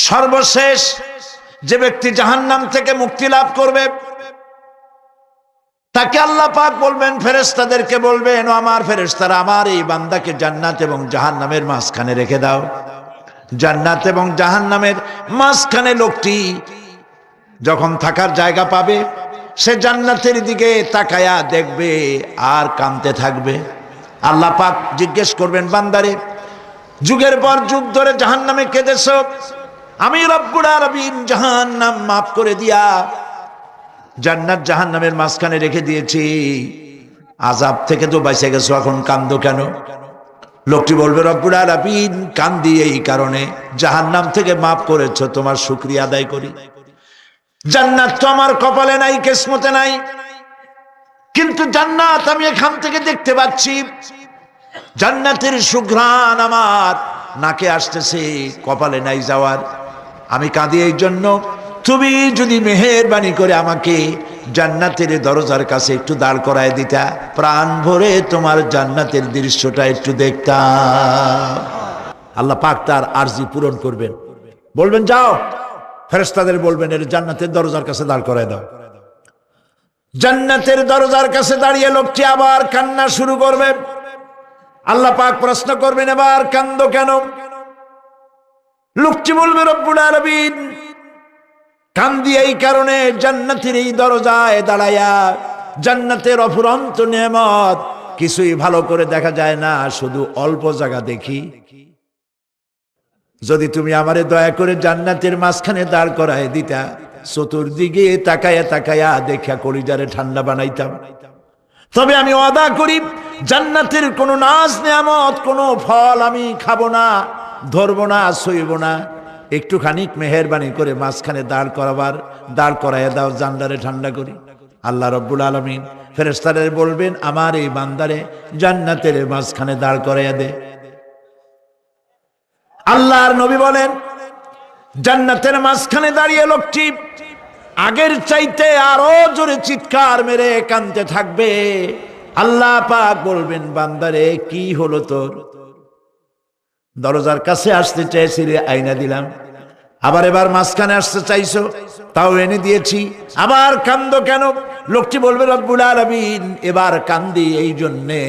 সর্বশেষ যে ব্যক্তি জাহান্নাম থেকে মুক্তি লাভ করবে তাকে আল্লাহ পাক বলবেন, ফেরেশতাদেরকে বলবেন, ও আমার ফেরেশতারা, আমার এই বান্দাকে জান্নাত এবং জাহান্নামের মাঝখানে রেখে দাও। জান্নাত এবং জাহান্নামের মাঝখানে লোকটি যখন থাকার জায়গা পাবে, সে জান্নাতের দিকে তাকায়া দেখবে আর কাঁদতে থাকবে। আল্লাহ পাক জিজ্ঞেস করবেন, বান্দারে, যুগের পর যুগ ধরে জাহান্নামে কেঁদেছো, আমি রব্বুল আলামিন জাহান্নাম মাফ করে দিয়া জান্নাত জাহান্নামের মাঝখানে রেখে দিয়েছি, আযাব থেকে তো বেঁচে গেছো, এখন কান্দো কেন? লোকটি বলবে, রব্বুল আলামিন কান্দি এই কারণে, জাহান্নাম থেকে মাফ করেছো, তোমার শুকরিয়া আদায় করি। জান্নাত তো আমার কপালে নাই, কিসমতে নাই, কিন্তু জান্নাত আমি এখান থেকে দেখতে পাচ্ছি, জান্নাতের সুঘ্রাণ আমার নাকে আসতেছে, কপালে নাই যাওয়ার। আমি কাঁদি এই জন্য, তুমি যদি মেহেরবানি করে আমাকে জান্নাতের দরজার কাছে একটু দাঁড় করায় দিতা, প্রাণ ভরে তোমার জান্নাতের দৃশ্যটা একটু দেখতাম। আল্লাহ পাক তার আরজি পূরণ করবেন, বলবেন, যাও, ফেরেশতাদের বলবেন, এর জান্নাতের দরজার কাছে দাঁড় করায় দাও। জান্নাতের দরজার কাছে দাঁড়িয়ে লোকটি আবার কান্না শুরু করবে। আল্লাহ পাক প্রশ্ন করবেন, এবার কান্দো কেন? লোকটি বলবে, রব্বুল আলামিন কান্দি এই কারণে, জান্নাতের এই দরজায় দাঁড়ায়া জান্নাতের অফুরন্ত নেয়ামত কিছুই ভালো করে দেখা যায় না, শুধু অল্প জায়গা দেখি। যদি তুমি আমারে দয়া করে জান্নাতের মাঝখানে দাঁড় করায় দিতা, চতুর্দিকে তাকায়া তাকায়া দেখা কলিজারে ঠান্ডা বানাইতাম। তবে আমি ওয়াদা করি, জান্নাতের কোনো নাজ নেয়ামত, কোনো ফল আমি খাবো না, ধরবো না, সইব না। একটুখানি মেহেরবানি করে মাঝখানে দাঁড় করাইয়া দাও, জান্নারে ঠান্ডা করি। আল্লাহ রব্বুল আলামিন ফেরেশতাদের বলবেন, আমার এই বান্দারে জান্নাতের মাঝখানে দাঁড় করাইয়া দে। আল্লাহর নবী বলেন, জান্নাতের মাঝখানে দাঁড়িয়ে লোকটি আগের চাইতে আরো জোরে চিৎকার মেরে কাঁদতে থাকবে। আল্লাহ পাক বলবেন, বান্দারে কি হলো তোর? দরজার কাছে আসতে চাইছিলে, আইনা দিলাম। এবার মাঝখানে আসতে চাইছো, তাও এনে দিয়েছি। আবার কান্দো কেন? লোকটি বলবে, রব্বুল আলামিন এবার কান্দি এই জন্যে,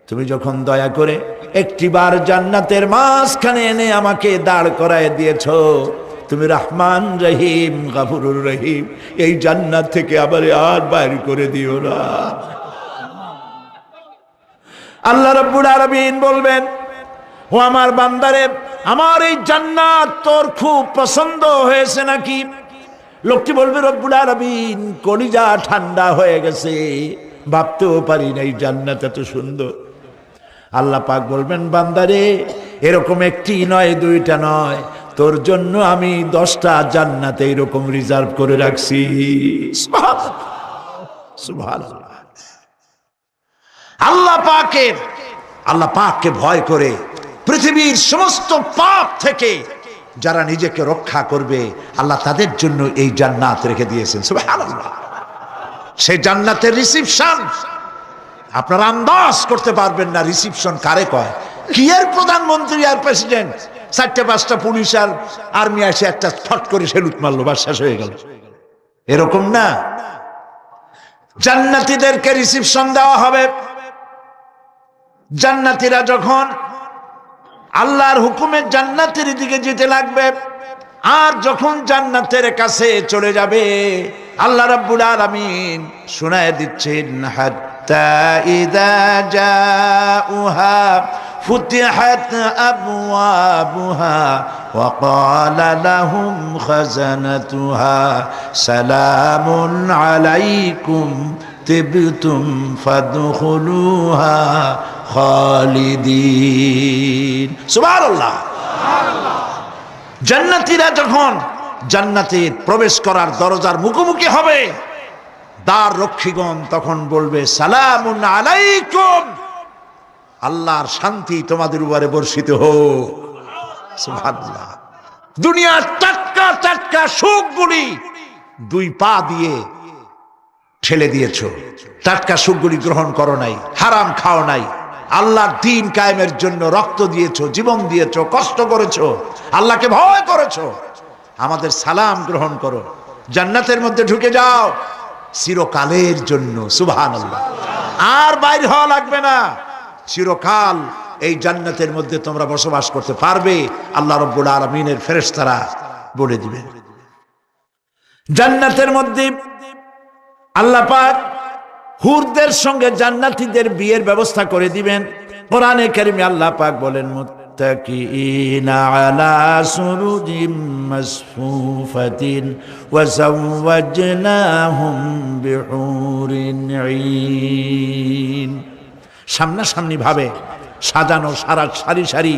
তুমি যখন দয়া করে একটিবার জান্নাতের মাঝখানে এনে আমাকে দাঁড় করায় দিয়েছো, তুমি রহমান রহিম গফুরুর রহিম, এই জান্নাত থেকে আবার আর বাইর করে দিও না। আল্লাহ রাব্বুল আলামিন বলবেন, ও আমার বান্দারে, আমার এই জান্নাত তোর খুব পছন্দ হয়েছে নাকি? লোকটি বলবে, রব্বুল আলামিন কলিজা ঠান্ডা হয়ে গেছে, ভাবতেও পারি না এই জান্নাত এত সুন্দর। আল্লাহ পাক বলবেন, বান্দারে, এরকম একটি নয়, দুইটা নয়, তোর জন্য আমি 10টা জান্নাত এইরকম রিজার্ভ করে রাখছি। সুবহানাল্লাহ। আল্লাহ পাককে ভয় করে পৃথিবীর সমস্ত পাপ থেকে যারা নিজেকে রক্ষা করবে, আল্লাহ তাদের জন্য এই জান্নাত রেখে দিয়েছেন। সুবহানাল্লাহ। সেই জান্নাতের রিসিপশন আপনারা আন্দাজ করতে পারবেন না, রিসিপশন কারে কয়। কি এর প্রধানমন্ত্রী আর প্রেসিডেন্ট, 4-5টা পুলিশ আর আর্মি আসে একটা ফট করে সেলুট মারলো, বাস শেষ হয়ে গেল, এরকম না। জান্নাতীদেরকে রিসিপশন দেওয়া হবে। জান্নাতীরা যখন আল্লাহর হুকুমে জান্নাতের দিকে যেতে লাগবে, আর যখন জান্নাতের কাছে চলে যাবে, আল্লাহ রাব্বুল আলামিন শোনায় দিচ্ছেন, হাত্তা ইযা জাউহা ফুতিহাত আবওয়াবুহা ওয়া ক্বালা লাহুম খাজানাতুহা সালামুন আলাইকুম তিবতুম ফাদখুলুহা খালিদিন। সুবহানাল্লাহ। জান্নাতীরা যখন জান্নাতে প্রবেশ করার দরজার মুখোমুখি হবে, দ্বার রক্ষীগণ তখন বলবে, সালামুন আলাইকুম, আল্লাহর শান্তি তোমাদের উপরে বর্ষিত হোক। সুবহানাল্লাহ। দুনিয়ার টাটকা টাটকা সুখগুলি 2 পা দিয়ে ঠেলে দিয়েছো, টাটকা সুখগুলি গ্রহণ করো নাই, হারাম খাও নাই, আল্লাহর দ্বীন কায়েমের জন্য রক্ত দিয়েছো, জীবন দিয়েছো, কষ্ট করেছো, আল্লাহকে ভয় করেছো, আমাদের সালাম গ্রহণ করো, জান্নাতের মধ্যে ঢুকে যাও চিরকালের জন্য। সুবহানাল্লাহ। আর বাইর হওয়া লাগবে না, চিরকাল এই জান্নাতের মধ্যে তোমরা বসবাস করতে পারবে। আল্লাহ রাব্বুল আলামিনের ফেরেশতারা বলে দিবেন। জান্নাতের মধ্যে আল্লাহ পাক হুরদের সঙ্গে জান্নাতীদের বিয়ের ব্যবস্থা করে দিবেন। কোরআনে কারিমে আল্লাহ পাক বলেন, মুত্তাকিইনা আলা সুরুজিম মাসফুফাতিন ওয়া যাওয়াজনাহুম বিহুরিন ঈন। সামনাসামনি ভাবে সাজানো সারি সারি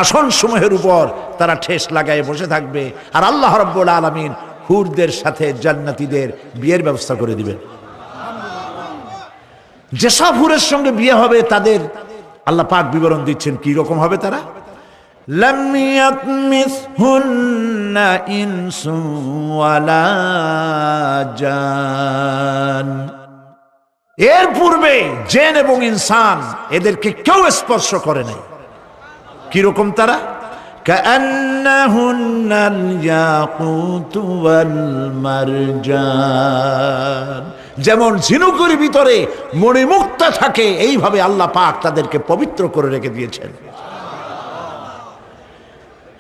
আসন সমূহের উপর তারা ঠেস লাগায় বসে থাকবে, আর আল্লাহ রাব্বুল আলামিন হুরদের সাথে জান্নাতীদের বিয়ের ব্যবস্থা করে দিবেন। যেসব হুরের সঙ্গে বিয়ে হবে তাদের আল্লাহ পাক বিবরণ দিচ্ছেন কি রকম হবে তারা। লাম ইয়াতমিসহুন্না ইনসু ওয়ালা জান। এর পূর্বে জিন এবং ইনসান এদেরকে কেউ স্পর্শ করে নাই। কি রকম তারা? কাআন্নাহুন্নাল ইয়াকুতু ওয়াল মারজান। যেমন ঝিনুকের ভিতরে মণিমুক্তা থাকে, এইভাবে আল্লাহ পাক তাদেরকে পবিত্র করে রেখে দিয়েছেন।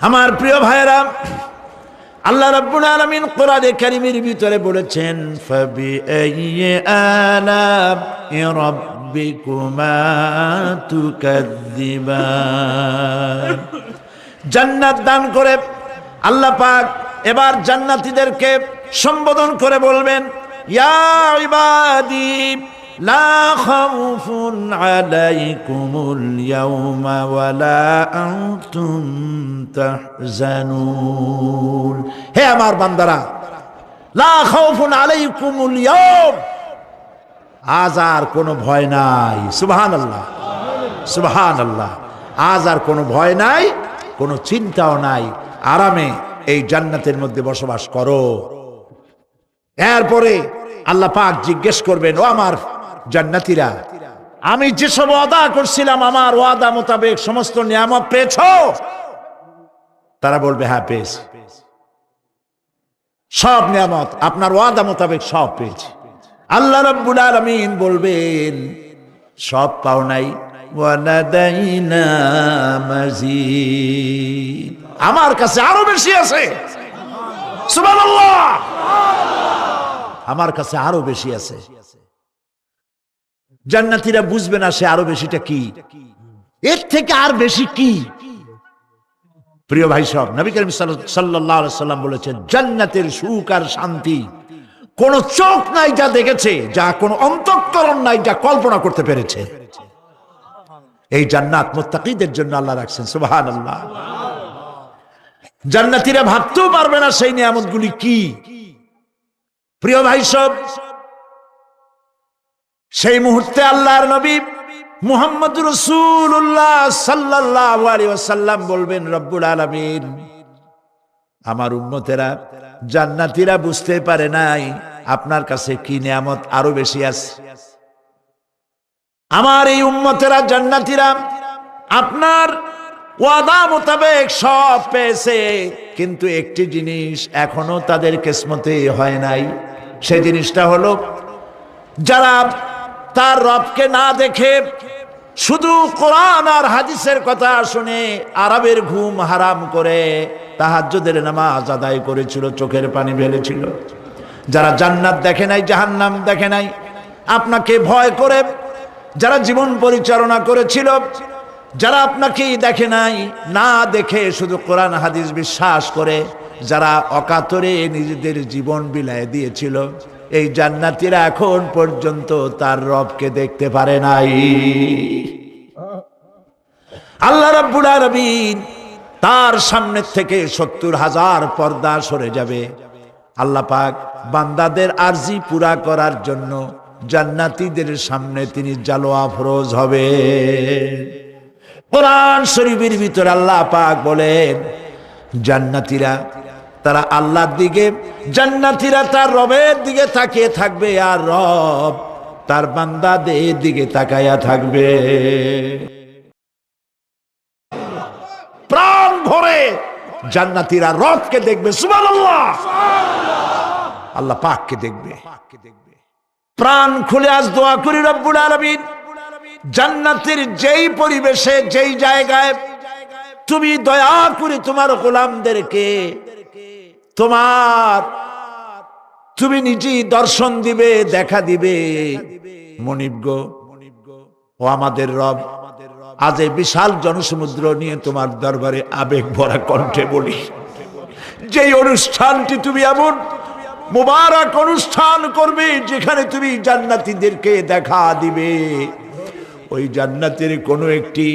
আমার প্রিয় ভাইরা, আল্লাহ রাব্বুল আলামিন কোরআনে কারীমের ভিতরে বলেছেন, ফাবিআইয়ি আলা'i রাব্বিকুমা তুকাযযিবান। জান্নাত দান করে আল্লাহ পাক এবার জান্নাতীদেরকে সম্বোধন করে বলবেন, ইয়া ইবাদি লা খাউফুন আলাইকুমুল ইয়াওমা ওয়ালা আনতুম তাহজানুন। হে আমার বান্দারা, লা খাউফুন আলাইকুমুল ইয়াওম, আজ আর কোনো ভয় নাই। সুবহানাল্লাহ, সুবহানাল্লাহ। আজ আর কোনো ভয় নাই, কোনো চিন্তাও নাই, আরামে এই জান্নাতের মধ্যে বসবাস করো। এরপরে আল্লাহ পাক জিজ্ঞেস করবেন, ও আমার জান্নাতীরা, আমি যেসব ওয়াদা করছিলাম আমার ওয়াদা মোতাবেক সমস্ত নিয়ামত পেয়েছো? তারা বলবে, হ্যাঁ পেয়েছি, সব নিয়ামত আপনার ওয়াদা মোতাবেক সব পেয়েছি। আল্লাহ রাব্বুল আলামিন বলবেন, সব পাও নাই, ওয়ালাদাইনা মাজিদ, আমার কাছে আরো বেশি আছে। সুবহানাল্লাহ, আমার কাছে আরো বেশি আছে। জান্নাতীরা বুঝবে না সে আরো বেশিটা কি, এর থেকে আর বেশি কি। প্রিয় ভাই সব, নবী করিম সাল্লাল্লাহু আলাইহি সাল্লাম বলেছেন, জান্নাতের সুখ আর শান্তি কোন চোখ নাই যা দেখেছে, যা কোন অন্তঃকরণ নাই যা কল্পনা করতে পেরেছে। এই জান্নাত মুত্তাকিদের জন্য আল্লাহ রাখছেন। সুবহানাল্লাহ। জান্নাতীরা ভাবতেও পারবে না সেই নিয়ামতগুলি কি। প্রিয় ভাই সব, সেই মুহূর্তে আল্লাহর নবী মুহাম্মদুর রাসূলুল্লাহ সাল্লাল্লাহু আলাইহি ওয়াসাল্লাম বলবেন, রব্বুল আলামিন, আমার উম্মতেরা জান্নাতীরা বুঝতে পারে নাই আপনার কাছে কি নিয়ামত আরো বেশি আছে। আমার এই উম্মতেরা জান্নাতীরা আপনার ওয়াদা মোতাবেক সব পেয়েছে, কিন্তু একটি জিনিস এখনো তাদের কিসমতে হয় নাই। সেই জিনিসটা হলো, যারা তার রবকে না দেখে শুধু কোরআন আর হাদিসের কথা শুনে আরবের ঘুম হারাম করে তাহাজ্জুদের নামাজ আদায় করেছিল, চোখের পানি ফেলেছিল, যারা জান্নাত দেখে নাই, জাহান্নাম দেখে নাই, আপনাকে ভয় করে যারা জীবন পরিচালনা করেছিল, যারা আপনাকে দেখে নাই, না দেখে শুধু কোরআন হাদিস বিশ্বাস করে যারা অকাতরে নিজেদের জীবন বিলায় দিয়েছিল, এই জান্নাতীরা এখন পর্যন্ত তার রবকে দেখতে পারে নাই। আল্লাহ রাব্বুল আলামিন তার সামনে থেকে ৭০,০০০ পর্দা সরে যাবে। আল্লাহ পাক বান্দাদের আরজি পুরা করার জন্য জান্নাতীদের সামনে তিনি জালোয়া ফরোজ হবে। কোরআন শরীফের ভিতরে আল্লাহ পাক বলেন, জান্নাতীরা তারা আল্লাহর দিকে, জান্নাতীরা তার রবের দিকে তাকিয়ে থাকবে, আর রব তার বান্দাদের দিকে তাকায়া থাকবে। প্রাণ ভরে জান্নাতীরা রবকে দেখবে, সুবহানাল্লাহ, আল্লাহ পাককে দেখবে। প্রাণ খুলে আজ দোয়া করি রব্বুল আলামিন, জান্নাতের যেই পরিবেশে যেই জায়গায় তুমি দয়া করে তোমার গোলামদেরকে তুমি নিজেই দর্শন দিবে, দেখা দিবে। মনিব গো, ও আমাদের রব, আজ এই বিশাল জনসমুদ্র নিয়ে তোমার দরবারে আবেগ ভরা কণ্ঠে বলি, যেই অনুষ্ঠানটি তুমি এমন মুবারক অনুষ্ঠান করবে যেখানে তুমি জান্নাতীদেরকে দেখা দিবে, ওই জান্নাতের কোনো একটি,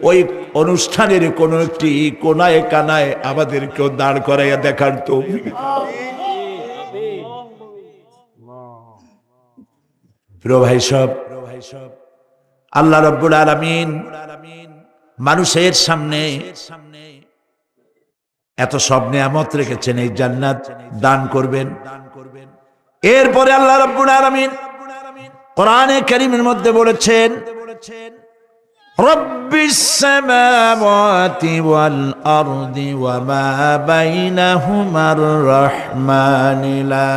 ওই অনুষ্ঠানের কোনো একটি কোনায় কানায় আমাদেরকেও দাঁড় করাইয়া দেখার তৌফিক। প্রিয় ভাই সব, আল্লাহ রাব্বুল আলামিন মানুষের সামনে এত সব নিয়ামত রেখেছেন, এই জান্নাত দান করবেন। এরপরে আল্লাহ রাব্বুল আলামিন কোরআনে কারীমের মধ্যে বলেছেন, রব্বিস সামাওয়াতি ওয়াল আরদি ওয়া মা বাইনাহুমার রাহমানি লা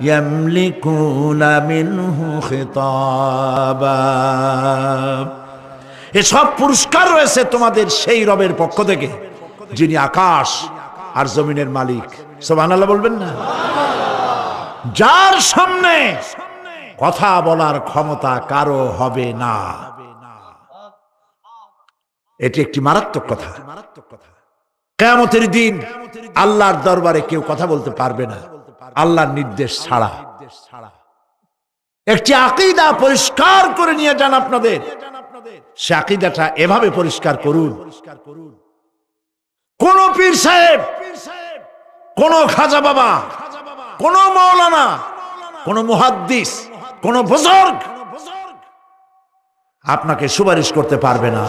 ইয়ামলিকুনা মিনহু খিতাবা। এসব পুরস্কার রয়েছে তোমাদের সেই রবের পক্ষ থেকে যিনি আকাশ আর জমিনের মালিক। সুবহানাল্লাহ বলবেন না? যার সামনে কথা বলার ক্ষমতা কারো হবে না। এটি একটি মারাত্মক কথা। কিয়ামতের দিন আল্লাহর দরবারে কেউ কথা বলতে পারবে না আল্লাহর নির্দেশ ছাড়া। একটি আকীদা পরিষ্কার করে নিয়ে যান আপনাদের, সে আকীদাটা এভাবে পরিষ্কার করুন, কোন পীর সাহেব, কোন খাজা বাবা, কোন মাওলানা, কোন মুহাদ্দিস, কোন বুজুর্গ আপনাকে সুপারিশ করতে পারবে না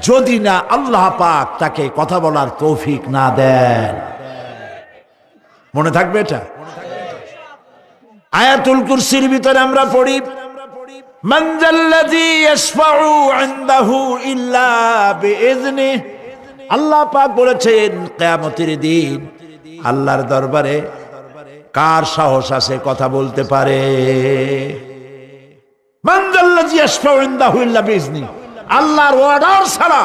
যদি না আল্লাহ পাক তাকে কথা বলার তৌফিক না দেন। মনে থাকবে এটা। আয়াতুল কুরসির ভিতরে আমরা পড়ি, মান যাল্লাযী ইয়াশফাউ ইনদাহু ইল্লা বিইজনিহি। আল্লাহ পাক বলেছেন কিয়ামতের দিন আল্লাহর দরবারে কার সাহস আছে কথা বলতে পারে? মান যাল্লাযী ইয়াশফাউ ইনদাহু ইল্লা বিইজনিহি। আল্লাহর অর্ডার ছাড়া,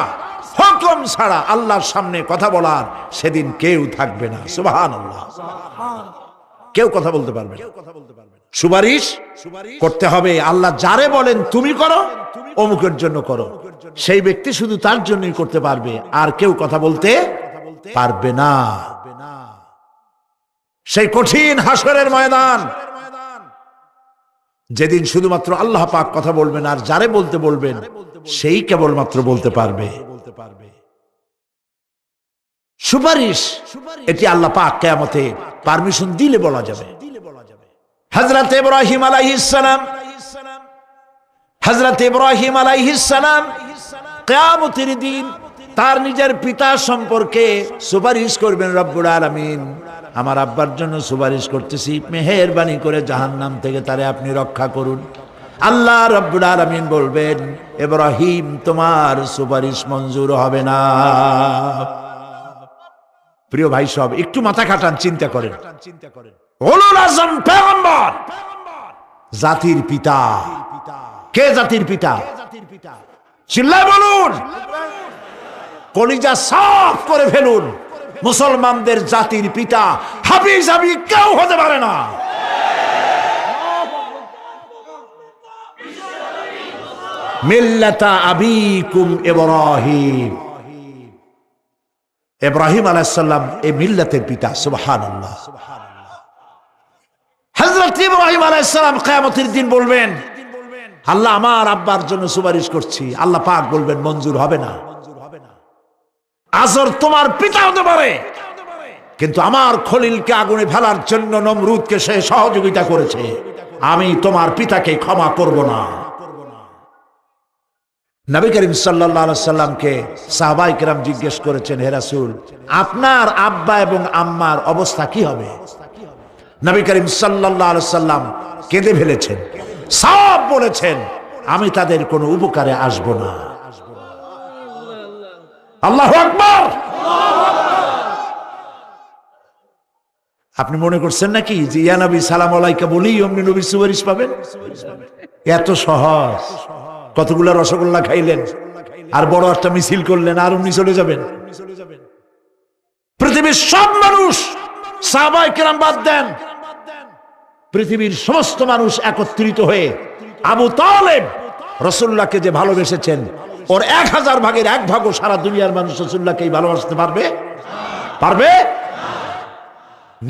হুকুম ছাড়া আল্লাহর সামনে কথা বলার সেদিন কেউ থাকবে না। সুবহানাল্লাহ। কেউ কথা বলতে পারবে না। সুপারিশ করতে হবে আল্লাহ যারে বলেন তুমি করো, অমুকের জন্য করো, সেই ব্যক্তি শুধু তার জন্যই করতে পারবে, আর কেউ কথা বলতে পারবে না। সেই কঠিন হাসরের ময়দান যেদিন শুধুমাত্র আল্লাহ পাক কথা বলবেন, আর যারে বলতে বলবেন সেই কেবলমাত্র বলতে পারবে। সুপারিশ এটি আল্লাহ পাক কিয়ামতে পারমিশন দিলে বলা যাবে। হযরত ইব্রাহিম আলাইহিস সালাম, হযরত ইব্রাহিম আলাইহিস সালাম কিয়ামতের দিন তার নিজের পিতা সম্পর্কে সুপারিশ করবেন, রব্বুল আলামিন আমার আব্বার জন্য সুপারিশ করতেছি, মেহেরবানি করে জাহান্নাম থেকে তারে আপনি রক্ষা করুন। আল্লাহ রব্বুল আলামিন বলবেন, ইব্রাহিম তোমার সুপারিশ মঞ্জুর হবে না। প্রিয় ভাই সব, একটু মাথা খাটান, চিন্তা করেন। উলুল আযম পয়গম্বর, জাতির পিতা। কে জাতির পিতা? চিল্লায় বলুন, কলিজা সাফ করে ফেলুন। মুসলমানদের জাতির পিতা হাফিজ আবি কেউ হতে পারে না। মিল্লাতা আবিকুম ইব্রাহিম। ইব্রাহিম আলাইহিস সালাম এই মিল্লাতের পিতা। সুবহানাল্লাহ। হযরত ইব্রাহিম আলাইহিস সালাম কিয়ামতের দিন বলবেন, আল্লাহ আমার আব্বার জন্য সুপারিশ করছি। আল্লাহ পাক বলবেন মঞ্জুর হবে না। আজর তোমার পিতা হতে পারে, কিন্তু আমার খলিলকে আগুনে ফেলার জন্য নমরুদকে সে সহযোগিতা করেছে, আমি তোমার পিতাকে ক্ষমা করব না। নবী করিম সাল্লাল্লাহু আলাইহি সাল্লামকে সাহাবায়ে কেরাম জিজ্ঞেস করেছেন, হে রাসূল আপনার আব্বা এবং আম্মার অবস্থা কি হবে? নবী করিম সাল্লাল্লাহু আলাইহি সাল্লাম কেঁদে ফেলেছেন, সব বলেছেন আমি তাদের কোনো উপকারে আসব না। আল্লাহু আকবার। আপনি মনে করছেন নাকি যে ইয়া নবী সালাম আলাইকা বলেই অমনি নবীর সুপারিশ পাবেন? এত সহজ। কতগুলা রসগোল্লা খাইলেন আর বড় একটা মিছিল করলেন আর অমনি চলে যাবেন? পৃথিবীর সব মানুষ, সাহাবায়ে কেরাম বাদ দেন, পৃথিবীর সমস্ত মানুষ একত্রিত হয়ে আবু তালেব রাসূলুল্লাহকে যে ভালোবেসেছেন, ওর 1000 ভাগের 1 ভাগও সারা দুনিয়ার মানুষ রাসূলুল্লাহকেই ভালোবাসতে পারবে? পারবে?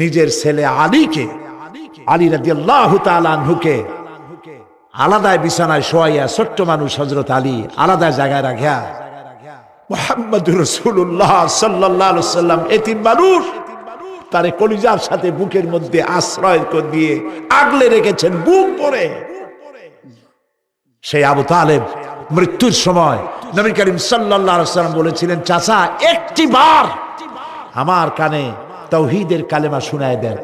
নিজের ছেলে আলীকে, আলী রাদিয়াল্লাহু তাআলা আনহুকে আলাদা বিছানায় শোয়াইয়া, ছোট্ট মানুষ হযরত আলী আলাদা জায়গায় রাখিয়া মুহাম্মদুর রাসূলুল্লাহ সাল্লাল্লাহু আলাইহি ওয়াসাল্লাম এতিম মানুষ তারে কলিজার সাথে বুকের মধ্যে আশ্রয় করে দিয়ে আগলে রেখেছেন বুক ভরে। সেই আবু তালেব মৃত্যুর সময় নবী করিম সাল্লাল্লাহু আলাইহি ওয়াসাল্লাম বলেছিলেন, চাচা একটি বার আমার কানে তাওহীদের কালেমা শুনায় দেন।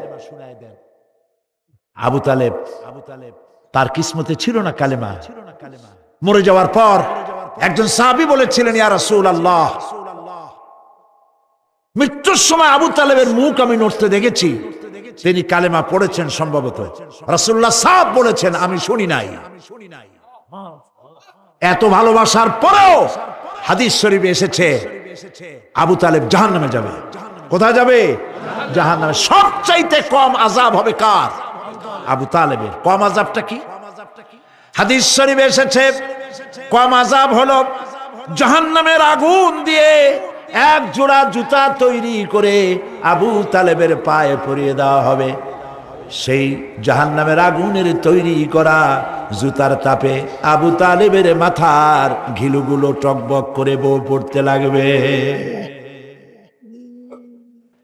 আবু তালেব, তার কিসমতে ছিল না কালেমা। মরে যাওয়ার পর একজন সাহাবী বলেছিলেন, ইয়া রাসূলুল্লাহ, মৃত্যুর সময় আবু তালেবের মুখ আমি নড়তে দেখেছি, তিনি কালেমা পড়েছেন সম্ভবত। রাসূলুল্লাহ সাহেব বলেছেন, আমি শুনি নাই। এত ভালোবাসার পরেও হাদিস শরীফে এসেছে আবু তালেব জাহান্নামে যাবে। কোথায় যাবে? জাহান্নামে। সবচাইতে কম আযাব হবে কার? আবু তালেবের। কম আযাবটা কি? হাদিস শরীফে এসেছে কম আযাব হলো জাহান্নামের আগুন দিয়ে 1 জোড়া জুতা তৈরি করে আবু তালেবের পায়ে পরিয়ে দেওয়া হবে। সেই জাহান্নামের আগুনের তৈরি করা জুতার তাপে আবু তালেবের মাথার ঘিলুগুলো টকবক করে বউ পড়তে লাগবে।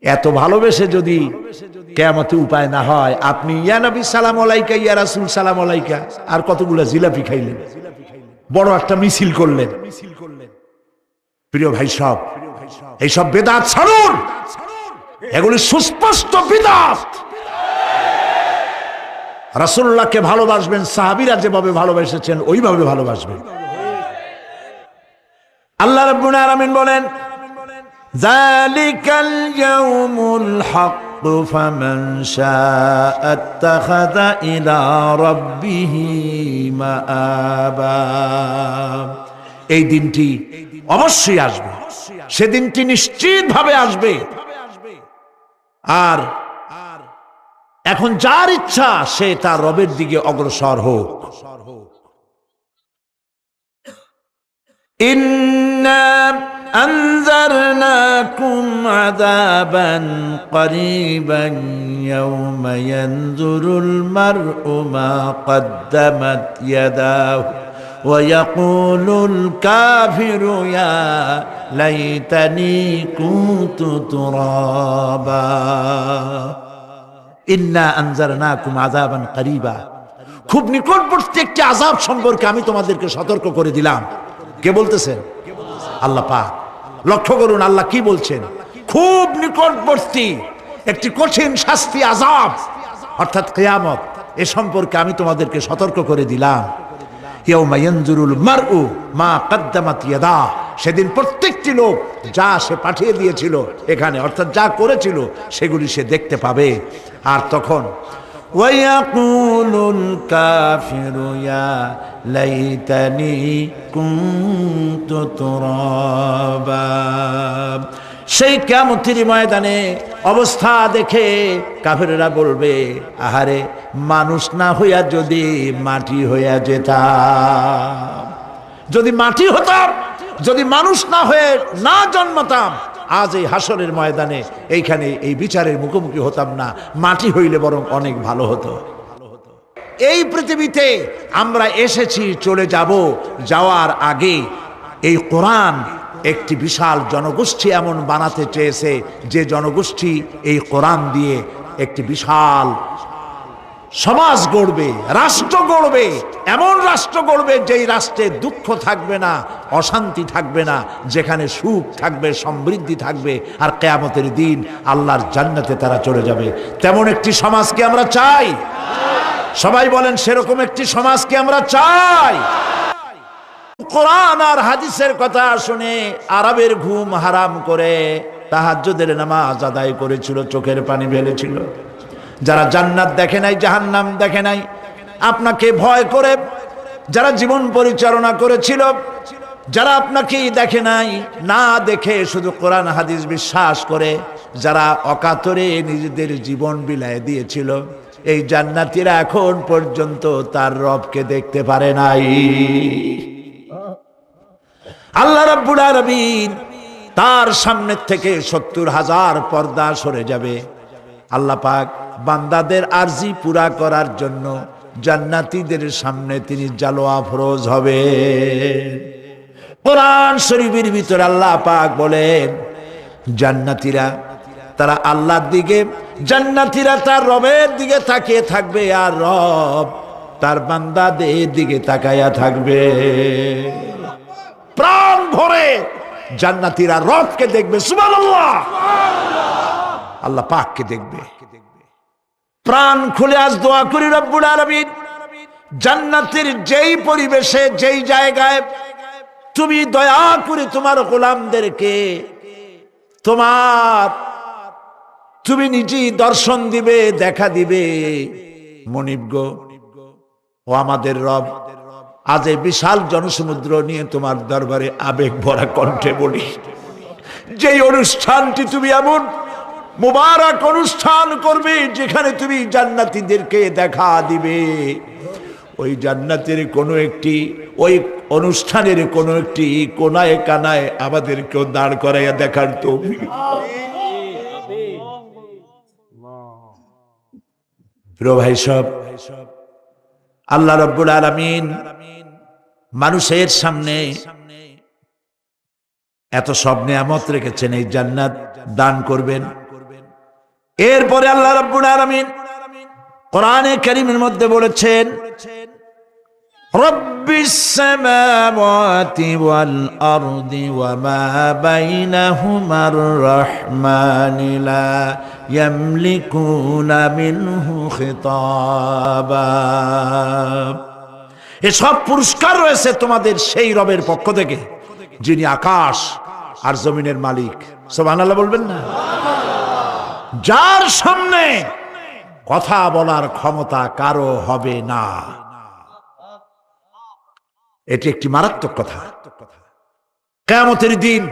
এত ভালোবেসে যদি কিয়ামতে উপায় না হয়, আপনি ইয়া নবী সালাম আলাইকা, ইয়া রাসূল সালাম আলাইকা আর কতগুলো জিলাপি খাইলেন, বড় একটা মিছিল করলেন। প্রিয় ভাই সব, এইসব বেদাত ছাড়ুন, এগুলি সুস্পষ্ট বিদআত। রাসূলুল্লাহকে ভালোবাসবেন, সাহাবীরা যেভাবে ভালোবেসেছেন ওইভাবে ভালোবাসবেন। আল্লাহ রাব্বুল আলামিন বলেন, যালিকাল ইয়াউমুল হক ফামান শাআ আত্তাখাযা ইলা রাব্বিহি মাআবা। এই দিনটি অবশ্যই আসবে, সেদিনটি নিশ্চিতভাবে আসবে। আর এখন যার ইচ্ছা সে তার রবের দিকে অগ্রসর হোক। ইন্না আনজারনাকুম আযাবান করিবান ইয়াওমা ইয়ানজুরুল মার'উ মা কদ্দামাত ইয়াদাহু ওয়া ইয়াকুলুল কাফিরু ইয়া লাইতানি কুনতু তুরাবা। ইন্না আনজারনাকুম আযাবান করিবা, খুব নিকটবর্তী একটি আযাব সম্পর্কে আমি তোমাদেরকে সতর্ক করে দিলাম। কে বলতেছেন? আল্লাহ পাক। লক্ষ্য করুন আল্লাহ কি বলছেন, খুব নিকটবর্তী একটি কঠিন শাস্তি, আযাব অর্থাৎ কিয়ামত, এ সম্পর্কে আমি তোমাদেরকে সতর্ক করে দিলাম। ইয়াউমা ইয়ানজুরুল মার'উ মা কদ্দামাত ইয়াদা, সেদিন প্রত্যেকটি লোক যা সে পাঠিয়ে দিয়েছিল এখানে, অর্থাৎ যা করেছিল সেগুলি সে দেখতে পাবে। আর তখন ওয়ায়াকুলুল কাফিরু ইয়া লাইতানি কুনতু তুরাবা। সেই কিয়ামতের ময়দানে অবস্থা দেখে কাফেররা বলবে, আহারে মানুষ না হইয়া যদি মাটি হইয়া যেতাম, যদি মাটি হতাম, যদি মানুষ না হয়ে না জন্মাতাম, আজ এই হাসরের ময়দানে এইখানে এই বিচারের মুখোমুখি হতাম না, মাটি হইলে বরং অনেক ভালো হতো। এই পৃথিবীতে আমরা এসেছি, চলে যাব, যাওয়ার আগে এই কোরআন একটি বিশাল জনগোষ্ঠী এমন বানাতে চেয়েছে যে জনগোষ্ঠী এই কোরআন দিয়ে একটি বিশাল সমাজ গড়বে, রাষ্ট্র গড়বে, এমন রাষ্ট্র গড়বে যেই রাষ্ট্রে দুঃখ থাকবে না, অশান্তি থাকবে না, যেখানে সুখ থাকবে, সমৃদ্ধি থাকবে, আর কিয়ামতের দিন আল্লাহর জান্নাতে তারা চলে যাবে। তেমন একটি সমাজকে আমরা চাই। সবাই বলেন, সেরকম একটি সমাজকে আমরা চাই। কোরআন আর হাদিসের কথা শুনে আরবের ঘুম হারাম করে তাহাজ্জুদের নামাজ আদায় করেছিল, চোখের পানি ফেলেছিল। যারা জান্নাত দেখে নাই, জাহান্নাম দেখে নাই, আপনাকে ভয় করে যারা জীবন পরিচালনা করেছিল, যারা আপনাকে দেখে নাই, না দেখে শুধু কোরআন হাদিস বিশ্বাস করে যারা অকাতরে নিজেদের জীবন বিলায় দিয়েছিল, এই জান্নাতীরা এখন পর্যন্ত তার রবকে দেখতে পারে নাই। আল্লাহ রাব্বুল আলামিন তার সামনে থেকে ৭০,০০০ পর্দা সরে যাবে। আল্লাহ পাক বান্দাদের আরজি পুরা করার জন্য জান্নাতীদের সামনে তিনি জালোয়া ফরোজ হবে। কোরআন শরীফের ভিতরে আল্লাহ পাক বলেন, জান্নাতীরা তারা আল্লাহর দিকে, জান্নাতীরা তার রবের দিকে তাকিয়ে থাকবে, আর রব তার বান্দাদের দিকে তাকায়া থাকবে। প্রাণ ভরে জান্নাতীরা রবকে দেখবে, সুবহানাল্লাহ, আল্লাহ পাককে দেখবে। প্রাণ খুলে আজ দোয়া করি রব্বুল আলামিন, জান্নাতের যেই পরিবেশে, যেই জায়গায় তুমি দয়া করে তোমার গোলামদেরকে তুমি নিজেই দর্শন দিবে, দেখা দিবে। মনিব গো, ও আমাদের রব, আজ এই বিশাল জনসমুদ্র নিয়ে তোমার দরবারে আবেগ ভরা কণ্ঠে বলি, যেই অনুষ্ঠানটি তুমি এমন মুবারক অনুষ্ঠান করবে যেখানে তুমি জান্নাতীদেরকে দেখা দিবে, ওই জান্নাতের কোনো একটি, ওই অনুষ্ঠানের কোনো একটি কোনায় কানায় আমাদেরকেও দাঁড় করাইয়া দেখার তৌফিক। প্রিয় ভাই সব, আল্লাহ রাব্বুল আলামিন মানুষের সামনে এত সব নিয়ামত রেখেছেন, এই জান্নাত দান করবেন। এরপরে আল্লাহ রাব্বুল আলামিন কোরআনে কারীমের মধ্যে বলেছেন, রব্বিস সামাওয়াতি ওয়াল আরদি ওয়া মা বাইনাহুমার রাহমানি লা ইয়ামলিকুনা মিনহু খিতাবা। এসব পুরস্কার রয়েছে তোমাদের সেই রবের পক্ষ থেকে যিনি আকাশ আর জমিনের মালিক। সুবহানাল্লাহ বলবেন না? যার সামনে কথা বলার ক্ষমতা কারো হবে না। এটি একটি মারাত্মক কথা। কিয়ামতের দিন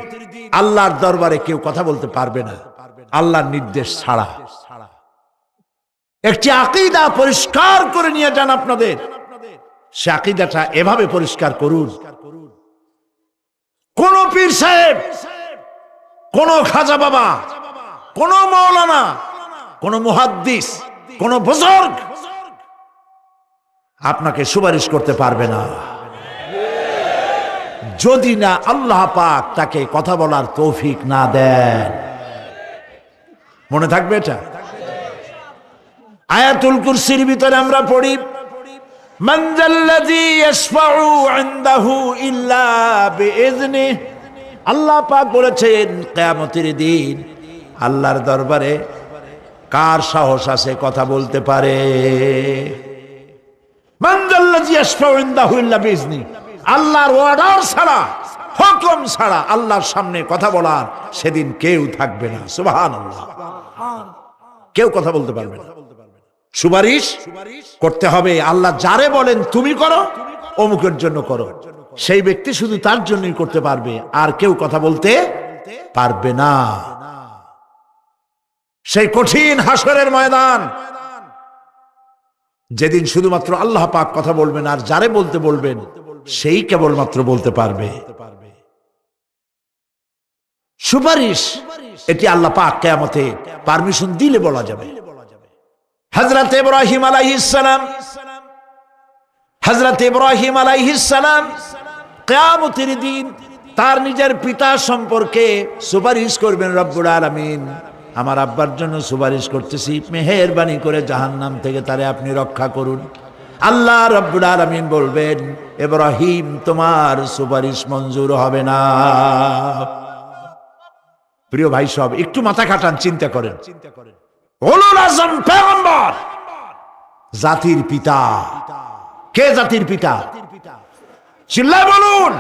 আল্লাহর দরবারে কেউ কথা বলতে পারবে না আল্লাহর নির্দেশ ছাড়া। একটি আকীদা পরিষ্কার করে নিয়ে যান আপনাদের, সে আকীদাটা এভাবে পরিষ্কার করুন, কোন পীর সাহেব, কোন খাজা বাবা, কোন মাওলানা, কোন মুহাদ্দিস, কোন বুজুর্গ আপনাকে সুপারিশ করতে পারবে না যদি না আল্লাহ পাক তাকে কথা বলার তৌফিক না দেন। মনে থাকবে এটা। আয়াতুল কুরসির ভিতরে আমরা পড়ি, মান যাল্লাযী ইয়াশফাউ ইনদাহু ইল্লা বিইযনিহি। আল্লাহ পাক বলেছেন কিয়ামতের দিন আল্লাহর দরবারে কার সাহস আছে কথা বলতে পারে? মান যাল্লাযী ইয়াশফাউ ইনদাহু ইল্লা বিইযনিহি। আল্লাহর অর্ডার ছাড়া, হুকুম ছাড়া আল্লাহর সামনে কথা বলার সেদিন কেউ থাকবে না। সুবহানাল্লাহ। কেউ কথা বলতে পারবে না। সুপারিশ করতে হবে আল্লাহ যারে বলেন তুমি করো, অমুকের জন্য করো, সেই ব্যক্তি শুধু তার জন্যই করতে পারবে, আর কেউ কথা বলতে পারবে না। সেই কঠিন হাসরের ময়দান, যেদিন শুধুমাত্র আল্লাহ পাক কথা বলবেন, আর যারে বলতে বলবেন সেই কেবলমাত্র বলতে পারবে। সুপারিশ এটি আল্লাহ পাক কিয়ামতে পারমিশন দিলে বলা যাবে। হযরত ইব্রাহিম আলাইহিস সালাম, হযরত ইব্রাহিম আলাইহিস সালাম কিয়ামতের দিন তার নিজের পিতা সম্পর্কে সুপারিশ করবেন, রব্বুল আলামিন আমার আব্বার জন্য সুপারিশ করতেছি, মেহেরবানি করে জাহান্নাম থেকে তারে আপনি রক্ষা করুন। আল্লাহ রব্বুল আলামিন বলবেন, ইব্রাহিম তোমার সুপারিশ মঞ্জুর হবে না। প্রিয় ভাই সব, একটু মাথা খাটান, চিন্তা করেন। উলুল আযম পয়গম্বর, জাতির পিতা। কে জাতির পিতা? চিল্লায় বলুন,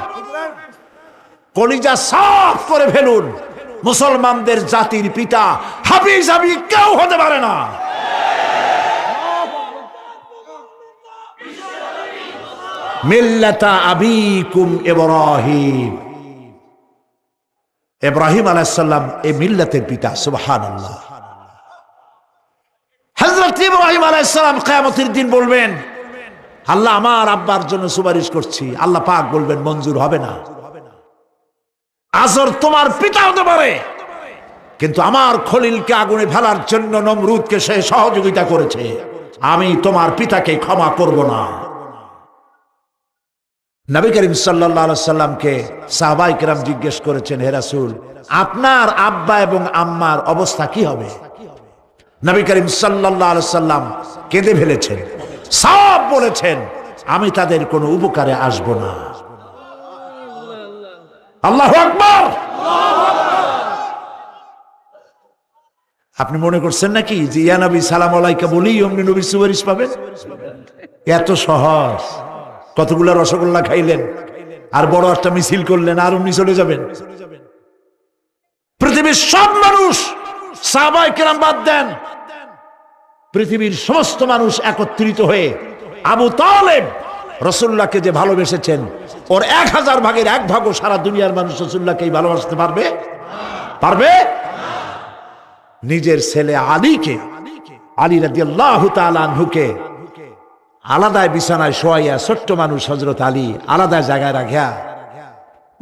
কলিজা সাফ করে ফেলুন। মুসলমানদের জাতির পিতা হাবিজাবি কেউ হতে পারে না। মিল্লাতা আবিকুম ইব্রাহিম। ইব্রাহিম আলাইহিস সালাম এই মিল্লাতের পিতা। সুবহানাল্লাহ। হযরত ইব্রাহিম আলাইহিস সালাম কিয়ামতের দিন বলবেন, আল্লাহ আমার আব্বার জন্য সুপারিশ করছি। আল্লাহ পাক বলবেন মঞ্জুর হবে না। আজর তোমার পিতা হতে পারে, কিন্তু আমার খলিলকে আগুনে ফেলার জন্য নমরুদকে সে সহযোগিতা করেছে, আমি তোমার পিতাকে ক্ষমা করব না। নবী করিম সাল্লাল্লাহু আলাইহি সাল্লামকে সাহাবায়ে কেরাম জিজ্ঞেস করেছেন, হে রাসূল, আপনার আব্বা এবং আম্মার অবস্থা কি হবে? নবী করিম সাল্লাল্লাহু আলাইহি সাল্লাম কেঁদে ফেলেছেন, সব বলেছেন, আমি তাদের কোনো উপকারে আসব না। আল্লাহু আকবার। আপনি মনে করছেন নাকি যে ইয়া নবী সালাম আলাইকা বলেই অমনি নবীর সুপারিশ পাবেন? এত সহজ। কতগুলা রসগোল্লা খাইলেন আর বড় একটা মিছিল করলেন আর অমনি চলে যাবেন? পৃথিবীর সব মানুষ, সাহাবায়ে কেরাম বাদ দেন, পৃথিবীর সমস্ত মানুষ একত্রিত হয়ে আবু তালেব রাসূলুল্লাহকে যে ভালোবেসেছেন, ওর 1000 ভাগের 1 ভাগও সারা দুনিয়ার মানুষ রাসূলুল্লাহকেই ভালোবাসতে পারবে? পারবে? নিজের ছেলে আলীকে, আলী রাদিয়াল্লাহু তাআলা আনহুকে আলাদা বিছানায় শোয়াইয়া, ছোট্ট মানুষ হযরত আলী আলাদা জায়গায় রাখিয়া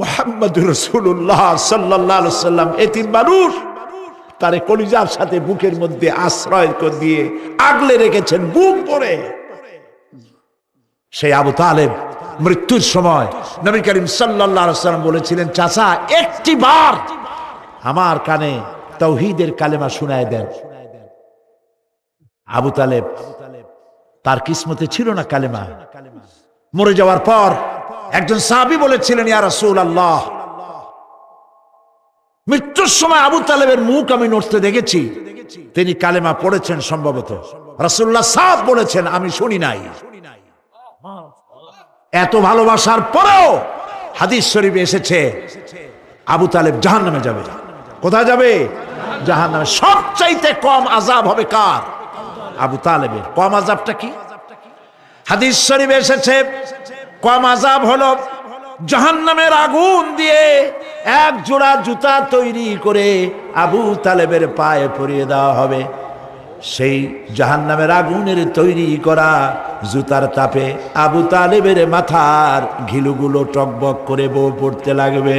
মুহাম্মদুর রাসূলুল্লাহ সাল্লাল্লাহু আলাইহি ওয়াসাল্লাম এতিম মানুষ তারে কলিজার সাথে বুকের মধ্যে আশ্রয় করে দিয়ে আগলে রেখেছেন বুক ভরে। সেই আবু তালেব মৃত্যুর সময় নবী করিম সাল্লাল্লাহু আলাইহি ওয়াসাল্লাম বলেছিলেন, চাচা একটি বার আমার কানে তাওহীদের কালেমা শোনায় দেন। আবু তালেব তার কিসমতে ছিল না কালেমা। মরে যাওয়ার পর একজন সাহাবী বলেছিলেন, ইয়া রাসূলুল্লাহ, মৃত্যুর সময় আবু তালেবের মুখ আমি নড়তে দেখেছি, তিনি কালেমা পড়েছেন সম্ভবত। রাসূলুল্লাহ সাফ বলেছেন, আমি শুনি নাই। এত ভালোবাসার পরেও হাদিস শরীফে এসেছে আবু তালেব জাহান্নামে যাবে। কোথায় যাবে? জাহান্নামে। সবচাইতে কম আযাব হবে কার? আবু তালেবের। কম আযাবটা কি? হাদিস শরীফে এসেছে কম আযাব হলো জাহান্নামের আগুন দিয়ে এক জোড়া জুতা তৈরি করে আবু তালেবের পায়ে পরিয়ে দেওয়া হবে। সেই জাহান্নামের আগুনের তৈরি করা জুতার তাপে আবু তালেবের মাথার ঘিলুগুলো টকবক করে বউ পড়তে লাগবে।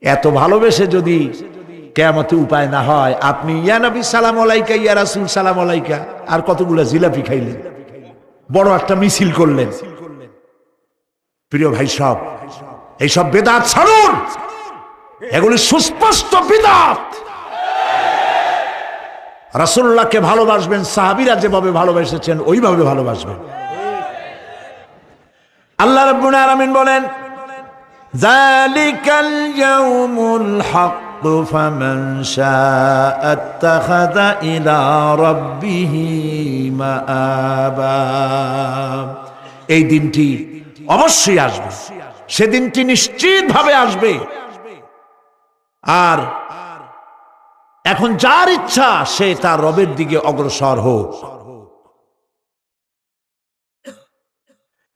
এত ভালোবেসে যদি কিয়ামতে উপায় না হয়, আপনি ইয়া নবী সালাম আলাইকা, ইয়া রাসূল সালাম আলাইকা আর কতগুলো জিলাপি খাইলেন, বড় একটা মিছিল করলেন। প্রিয় ভাই সব, এইসব বেদাত ছাড়ুন, এগুলি সুস্পষ্ট বিদআত। রাসূলুল্লাহকে ভালোবাসবেন, সাহাবীরা যেভাবে ভালোবেসেছেন ওইভাবে ভালোবাসবেন। আল্লাহ রাব্বুল আলামিন বলেন, যালিকাল ইয়াউমুল হক ফামান শাআ আত্তাখাযা ইলা রাব্বিহি মাআবা। এই দিনটি অবশ্যই আসবে, সেদিনটি নিশ্চিতভাবে আসবে। আর এখন যার ইচ্ছা সে তার রবের দিকে অগ্রসর হোক।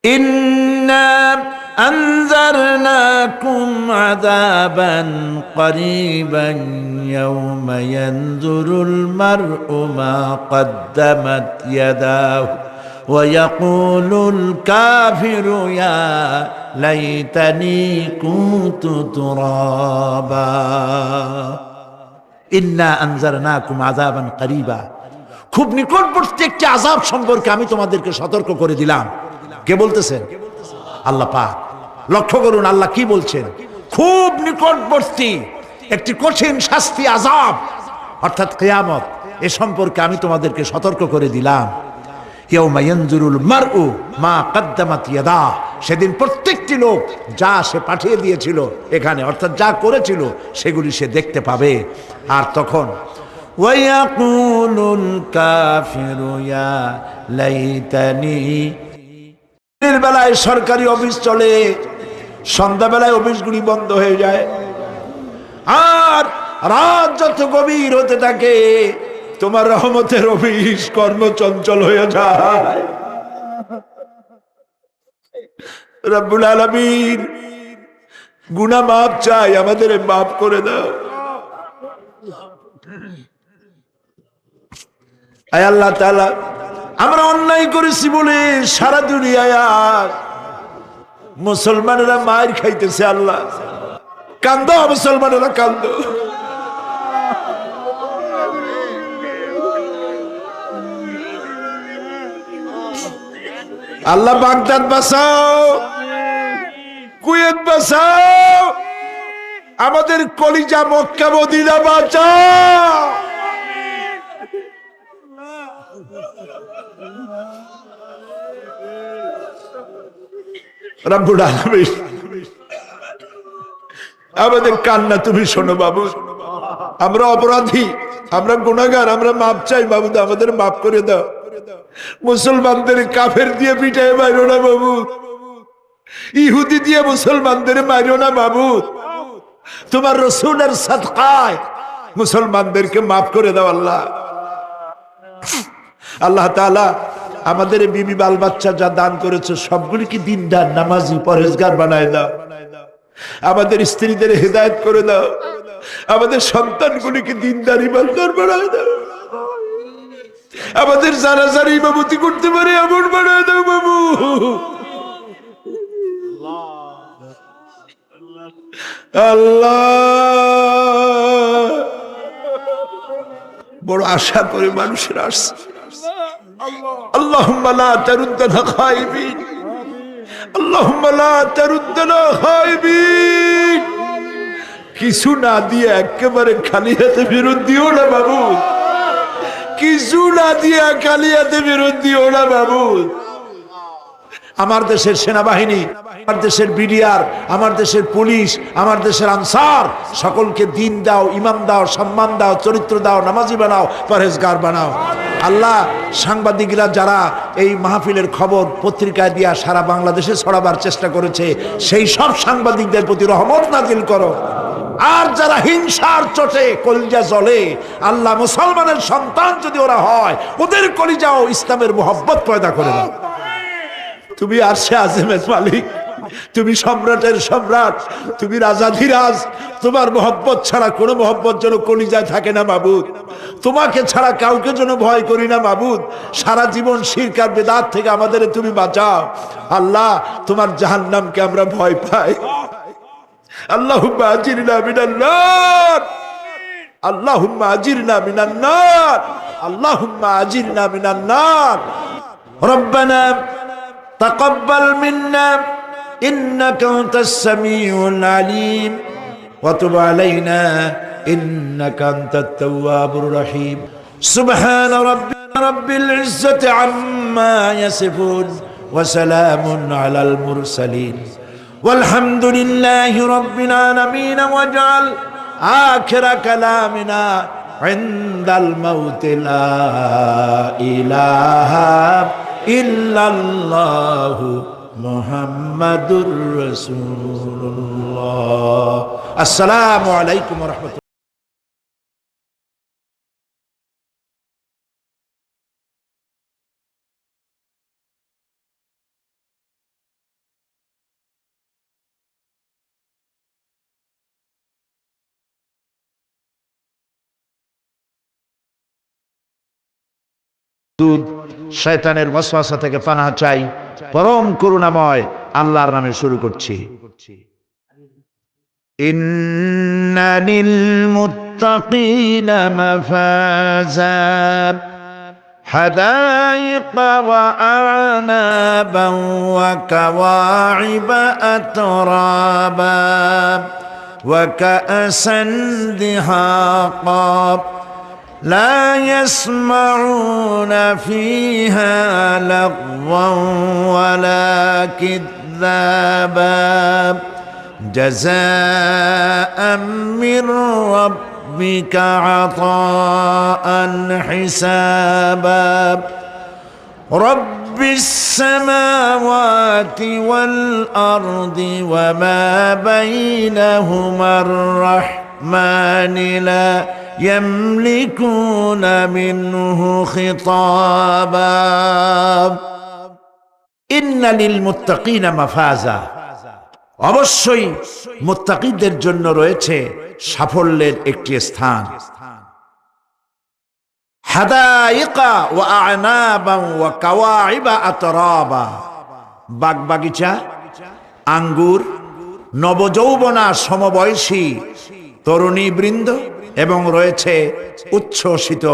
ইন্না আনজারনাকুম আযাবান করিবান ইয়াওমা ইয়ানজুরুল মার'উ মা কদ্দামাত ইয়াদাহু ওয়া ইয়াকুলুল কাফিরু ইয়া লাইতানি কুনতু তুরাবা। ইন্না আনজারনাকুম আযাবান করিবা, খুব নিকটবর্তী একটি আযাব সম্পর্কে আমি তোমাদেরকে সতর্ক করে দিলাম। কে বলতেছেন? আল্লাহ পাক। লক্ষ্য করুন আল্লাহ কি বলছেন, খুব নিকটবর্তী একটি কঠিন শাস্তি, আযাব অর্থাৎ কিয়ামত, এ সম্পর্কে আমি তোমাদেরকে সতর্ক করে দিলাম। ইয়াউমা ইয়ানজুরুল মার'উ মা কদ্দামাত ইয়াদা, সেদিন প্রত্যেকটি লোক যা সে পাঠিয়ে দিয়েছিল এখানে, অর্থাৎ যা করেছিল সেগুলি সে দেখতে পাবে। আর তখন ওয়ায়াকুলুল কাফিরু ইয়া লাইতানি, দিনের বেলায় সরকারি অফিস চলে, সন্ধ্যাবেলায় অফিসগুলি বন্ধ হয়ে যায়, আর রাত যত গভীর হতে থাকে তোমার রহমতের অফিস কর্মচঞ্চল হয়ে যায়। রব্বুল আলামিন গুনাহ মাফ চাই, আমাদের মাফ করে দাও। আয় আল্লাহ তাআলা, আমরা অন্যায় করেছি বলে সারা দুনিয়ায় মুসলমানেরা মার খাইতেছে। আল্লাহ কান্দো, মুসলমানেরা কান্দো। আল্লাহ বাগদাদ বাঁচাও, কুয়েত বাঁচাও, আমাদের কলিজা মক্কা মদিনা বাঁচাও। রব্বুল আলামিন আমাদের কান্না তুমি শোনো বাবু। আমরা অপরাধী, আমরা গুনাহগার, আমরা মাপ চাই বাবু, আমাদের মাফ করে দাও। মুসলমানদের কাফের দিয়ে পিটায় মারো না বাবু, ইহুদি দিয়ে মুসলমানদের মারো না বাবু। তোমার রাসূলের সাদকায় মুসলমানদেরকে মাফ করে দাও আল্লাহ। আল্লাহ তাআলা আমাদের বিবি বাল বাচ্চা যা দান করেছে সবগুলিকে দিনদার, নামাজি, পরহেজগার বানায় দাও। আমাদের স্ত্রীদের হেদায়েত করে দাও, আমাদের সন্তানগুলিকে দিনদার ইমানদার বানায় দাও। আমাদের যারা যারা ইমামতি করতে পারে এমন বানায় দাও বাবু। আল্লাহ বড় আশা করে মানুষের আসছে। আল্লাহুম্মা লা তারুদ্দানা খাইবিন, আল্লাহুম্মা লা তারুদ্দানা খাইবিন। কিছু না দিয়ে একেবারে খালি হাতে ফেরত দিও না বাবু, কিছু না দিয়ে খালি হাতে ফেরত দিও না বাবু। আমার দেশের সেনাবাহিনী, আমার দেশের বিডিআর, আমার দেশের পুলিশ, আমার দেশের আনসার সকলকে দিন দাও, ইমাম দাও, সম্মান দাও, চরিত্র দাও, নামাজি বানাও, পরহেজগার বানাও। আল্লাহ সাংবাদিকরা যারা এই মাহফিলের খবর পত্রিকায় দিয়া সারা বাংলাদেশে ছড়াবার চেষ্টা করেছে, সেই সব সাংবাদিকদের প্রতি রহমত নাজিল করো। আর যারা হিংসার চোটে কলিজা জ্বলে, আল্লাহ মুসলমানের সন্তান যদি ওরা হয়, ওদের কলিজাও ইসলামের মোহব্বত পয়দা করে দাও। তুমি আরশে আযমের মালিক, তুমি সম্রাটের সম্রাট, তুমি রাজাধিরাজ। তোমার মোহব্বত ছাড়া কোনো মোহব্বত যেন কলিজায় থাকে না মাবুদ। তোমাকে ছাড়া কাউকে যেন ভয় করি না মাবুদ। সারা জীবন শিরক আর বিদআত থেকে আমাদের তুমি বাঁচাও আল্লাহ। তোমার জাহান্নামকে আমরা ভয় পাই। আল্লাহুম্মা আজিরনা মিনান নার, আল্লাহুম্মা আজিরনা মিনান নার, আল্লাহুম্মা আজিরনা মিনান নার। রব্বানা তাকাব্বাল মিন্না ইন্নাকা আনতাস সামিউল আলিম ওয়া তুব আলাইনা ইন্নাকা আনতাত তাওয়াবুর রহিম। সুবহান রাব্বিকা রাব্বিল ইজ্জাতি আম্মা ইয়াসিফুন ওয়া সালামুন আলাল মুরসালিন والحمد لله رب العالمين واجعل آخر كلامنا عند الموت لا إله إلا الله محمد رسول الله. السلام عليكم ورحمة الله. শয়তানের ওয়াসওয়াসা থেকে পানাহ চাই। পরম করুণাময় আল্লাহর নামে শুরু করছি। ইন্না লিল মুত্তাকিনা মাফাজা হাদাইকা ওয়া আ'নাবান ওয়া কাওয়াইবা আতরাবা ওয়া কা'সান দিহাকা لا يسمعون فيها لغوا ولا كذابا جزاء من ربك عطاء حسابا رب السماوات والأرض وما بينهما الرحمن لا يملكون منه خطابا إن ইন্না লিল মুত্তাকিনা মাফাজা, অবশ্যই মুত্তাকিদের জন্য রয়েছে সাফল্যের একটি স্থান। হাদাইকা ওয়া আ'নাবান ওয়া কাওয়াইবা আতরাবা, বাগবাগিচা, আঙ্গুর, নবযৌবনা সমবয়সী তরুণী বৃন্দ এবং রয়েছে উচ্ছ্বসিত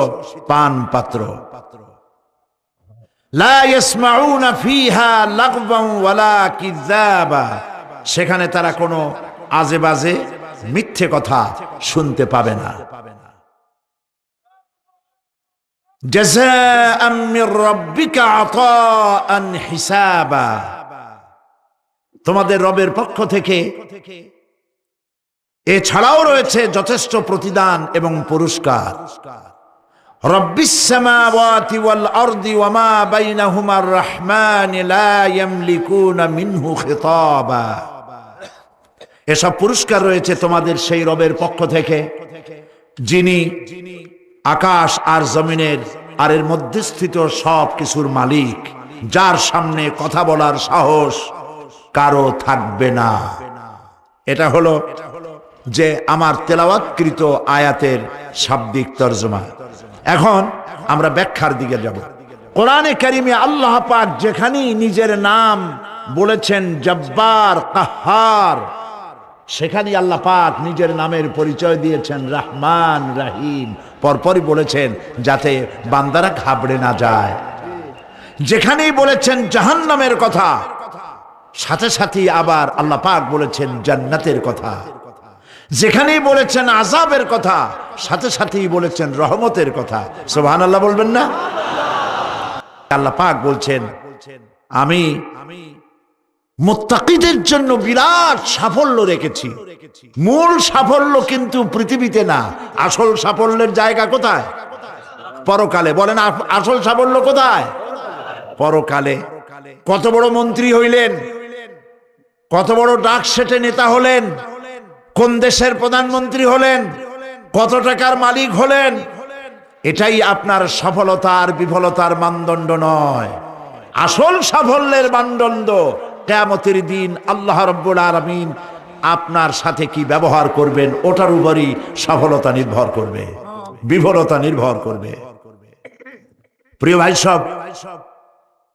পান পাত্র। লা ইয়াসমাউনা ফিহা লাগওয়ান ওয়ালা কিযাবা, সেখানে তারা কোনো আজে বাজে মিথ্যে কথা শুনতে পাবে না। জাযাআম মির রাব্বিকা আতাআন হিসাবা, তোমাদের রবের পক্ষ থেকে এছাড়াও রয়েছে যথেষ্ট প্রতিদান এবং পুরস্কার। রব্বিস সামাওয়াতি ওয়াল আরদি ওয়া মা বাইনাহুমার রাহমান লা ইয়ামলিকুনা মিনহু খিতাবা, এসব পুরস্কার রয়েছে তোমাদের সেই রবের পক্ষ থেকে যিনি আকাশ আর জমিনের আর এর মধ্যস্থিত সব কিছুর মালিক, যার সামনে কথা বলার সাহস কারো থাকবে না। এটা হলো যে আমার তেলাওয়াতকৃত আয়াতের শাব্দিক তরজমা। এখন আমরা ব্যাখ্যার দিকে যাব। কোরআনে কারিমে আল্লাহ পাক যেখানেই নিজের নাম বলেছেন জব্বার, কাহ্হার, সেখানেই আল্লাহ পাক নিজের নামের পরিচয় দিয়েছেন রহমান, রহিম, পরপরই বলেছেন যাতে বান্দারা ঘাবড়ে না যায়। যেখানেই বলেছেন জাহান্নামের কথা, সাথে সাথে আবার আল্লাহ পাক বলেছেন জান্নাতের কথা। যেখানেই বলেছেন আযাবের কথা, সাথে সাথেই বলেছেন রহমতের কথা। সুবহানাল্লাহ বলবেন না? আল্লাহ পাক বলছেন আমি মুত্তাকিদের জন্য বিরাট সাফল্য রেখেছি। মূল সাফল্য কিন্তু পৃথিবীতে না, আসল সাফল্যের জায়গা কোথায়? পরকালে। বলেন আসল সাফল্য কোথায়? পরকালে। কত বড় মন্ত্রী হইলেন, কত বড় ডাক সেটে নেতা হলেন, কোন দেশের প্রধানমন্ত্রী হলেন, কত টাকার মালিক হলেন, এটাই আপনার সফলতার বিফলতার মানদণ্ড নয়। আসল সাফল্যের মানদণ্ড কিয়ামতের দিন আল্লাহ রাব্বুল আলামিন আপনার সাথে কি ব্যবহার করবেন, ওটার উপরই সফলতা নির্ভর করবে, বিফলতা নির্ভর করবে। প্রিয় ভাই সব,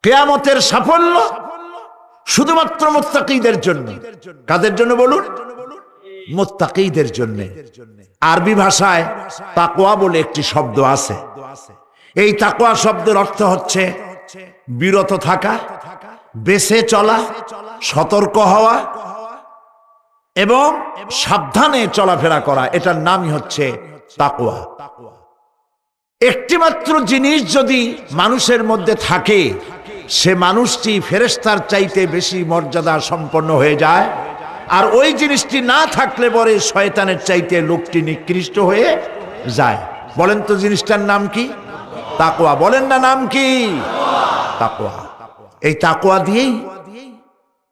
কিয়ামতের সাফল্য শুধুমাত্র মুত্তাকিদের জন্য। কাদের জন্য বলুন? মুত্তাকিদের জন্য। আরবি ভাষায় তাকওয়া বলে একটি শব্দ আছে। এই তাকওয়া শব্দের অর্থ হচ্ছে বিরত থাকা, বেঁচে চলা, সতর্ক হওয়া এবং সাবধানে চলাফেরা করা। এটার নামই হচ্ছে তাকওয়া। একটিমাত্র জিনিস যদি মানুষের মধ্যে থাকে, সে মানুষটি ফেরেশতার চাইতে বেশি মর্যাদা সম্পন্ন হয়ে যায়। আর ওই জিনিসটি না থাকলে পরে শয়তানের চাইতে লোকটি নিকৃষ্ট হয়ে যায়। বলেন তো জিনিসটার নাম কি? তাকওয়া। বলেন না নাম কি? তাকওয়া। এই তাকওয়া দিয়েই,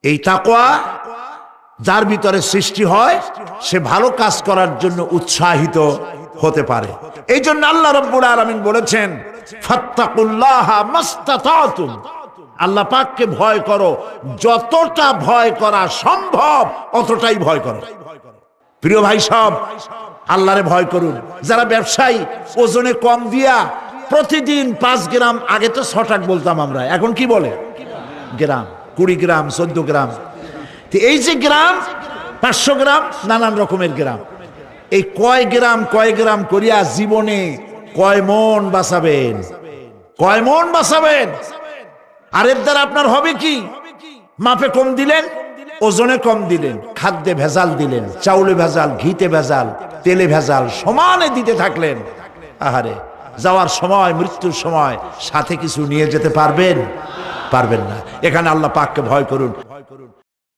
এই তাকওয়া যার ভিতরে সৃষ্টি হয়, সে ভালো কাজ করার জন্য উৎসাহিত হতে পারে। এই জন্য আল্লাহ রাব্বুল আলামিন বলেছেন ফাত্তাকুল্লাহা মাস্তাতাতুম, আল্লাহ পাককে ভয় করো, যতটা ভয় করা সম্ভব অতটাই ভয় করো। প্রিয় ভাই সব, আল্লাহরে ভয় করুন। যারা ব্যবসায়ী ওজনে কম দিয়া প্রতিদিন 5 গ্রাম, আগে তো 6 টাকা বলতাম আমরা, এখন কি বলে? গ্রাম, 20 গ্রাম, 14 গ্রাম। এই যে গ্রাম, 500 গ্রাম, নানান রকমের গ্রাম, এই কয় গ্রাম করিয়া জীবনে কয় মন বাঁচাবেন? কয় মন বাঁচাবেন? আর এর দ্বারা আপনার হবে কি? মাপে কম দিলেন, ওজনে কম দিলেন, খাদ্যে ভেজাল দিলেন, চাউলে ভেজাল, ঘিতে ভেজাল, তেলে ভেজাল, সমানে দিতে থাকলেন। আহারে, যাওয়ার সময়, মৃত্যুর সময় সাথে কিছু নিয়ে যেতে পারবেন? পারবেন না। এখানে আল্লাহ পাককে ভয় করুন।